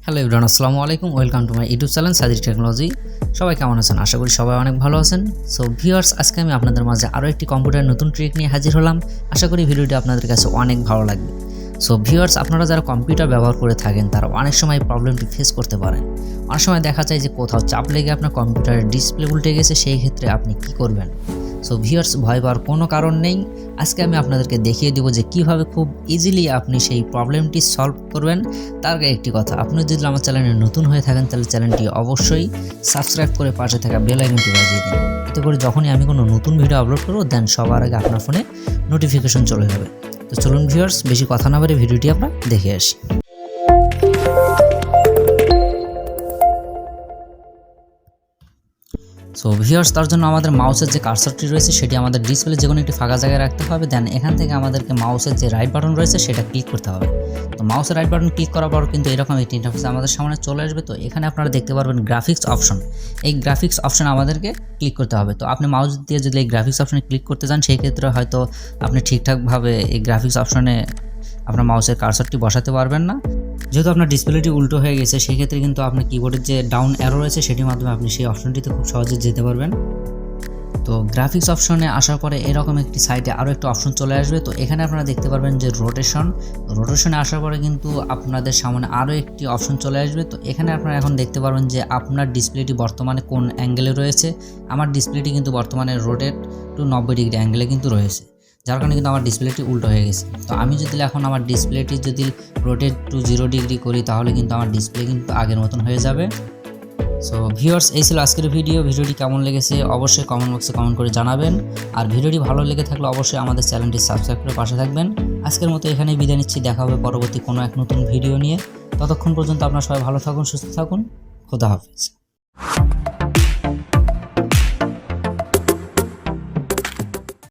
Hello everyone, আসসালামু আলাইকুম। Welcome to my YouTube channel Sadiq technology. সবাই কেমন আছেন? আশা করি সবাই অনেক ভালো আছেন। সো ভিউয়ার্স, আজকে আমি আপনাদের মাঝে আরও একটি কম্পিউটারের নতুন ট্রিক নিয়ে হাজির হলাম। আশা করি ভিডিওটি আপনাদের কাছে অনেক ভালো লাগবে। সো ভিউয়ার্স, আপনারা যারা কম্পিউটার ব্যবহার করে থাকেন তারা অনেক সময় প্রবলেমটি ফেস করতে পারেন। অনেক সময় দেখা যায় যে কোথাও চাপ লেগে আপনার কম্পিউটারের ডিসপ্লে উল্টে গেছে, সেই ক্ষেত্রে আপনি কি করবেন? সো ভিউয়ার্স, ভয় পাওয়ার কোনো কারণ নেই। আজকে আমি আপনাদেরকে দেখিয়ে দেবো যে কীভাবে খুব ইজিলি আপনি সেই প্রবলেমটি সলভ করবেন। তার আগে একটি কথা, আপনি যদি আমার চ্যানেলে নতুন হয়ে থাকেন তাহলে চ্যানেলটি অবশ্যই সাবস্ক্রাইব করে পাশে থাকা বেল আইকনটি বাজিয়ে দিন। এতে করে যখনই আমি কোনো নতুন ভিডিও আপলোড করবো দেন সবার আগে আপনার ফোনে নোটিফিকেশন চলে যাবে। তো চলুন ভিউয়ার্স, বেশি কথা না বলে ভিডিওটি আমরা দেখে আসি। সো ভিউয়ার্স, তার জন্য আমাদের মাউসের যে কার্সারটি রয়েছে সেটি আমাদের ডিসপ্লে যে কোনো একটি ফাঁকা জায়গায় রাখতে হবে। দেন এখান থেকে আমাদেরকে মাউসের যে রাইট বাটন রয়েছে সেটা ক্লিক করতে হবে। তো মাউসের রাইট বাটন ক্লিক করার পর কিন্তু এরকম একটি ইন্টারফেস আমাদের সামনে চলে আসবে। তো এখানে আপনারা দেখতে পারবেন গ্রাফিক্স অপশন। এই গ্রাফিক্স অপশন আমাদেরকে ক্লিক করতে হবে। তো আপনি মাউস দিয়ে যদি এই গ্রাফিক্স অপশনে ক্লিক করতে চান সেই ক্ষেত্রে হয়তো আপনি ঠিকঠাকভাবে এই গ্রাফিক্স অপশনে আপনার মাউসের কার্সারটি বসাতে পারবেন না। যেহেতু আপনার ডিসপ্লেটি উল্টো হয়ে গেছে সেক্ষেত্রে কিন্তু আপনার কিবোর্ডের যে ডাউন অ্যারো রয়েছে সেটির মাধ্যমে আপনি সেই অপশনটিতে খুব সহজে যেতে পারবেন। তো গ্রাফিক্স অপশনে আসার পরে এরকম একটি সাইডে আরও একটা অপশন চলে আসবে। তো এখানে আপনারা দেখতে পারবেন যে রোটেশনে আসার পরে কিন্তু আপনাদের সামনে আরও একটি অপশন চলে আসবে। তো এখানে আপনারা এখন দেখতে পারবেন যে আপনার ডিসপ্লেটি বর্তমানে কোন অ্যাঙ্গেলে রয়েছে। আমার ডিসপ্লেটি কিন্তু বর্তমানে রোটেট টু 90 ডিগ্রি অ্যাঙ্গেলে কিন্তু রয়েছে, যার কারণে কিন্তু আমার ডিসপ্লেটি উল্টো হয়ে গেছে। তো আমি যদি এখন আমার ডিসপ্লেটি যদি রোটেট টু 0 ডিগ্রি করি তাহলে কিন্তু আমার ডিসপ্লে কিন্তু আগের মতন হয়ে যাবে। সো ভিউয়ার্স, এই ছিল আজকের ভিডিওটি কেমন লেগেছে অবশ্যই কমেন্ট বক্সে কমেন্ট করে জানাবেন। আর ভিডিওটি ভালো লেগে থাকলে অবশ্যই আমাদের চ্যানেলটি সাবস্ক্রাইব করে পাশে থাকবেন। আজকের মতো এখানেই বিদায় নিচ্ছি, দেখা হবে পরবর্তী কোনো এক নতুন ভিডিও নিয়ে। ততক্ষণ পর্যন্ত আপনারা সবাই ভালো থাকুন, সুস্থ থাকুন। খোদা হাফেজ।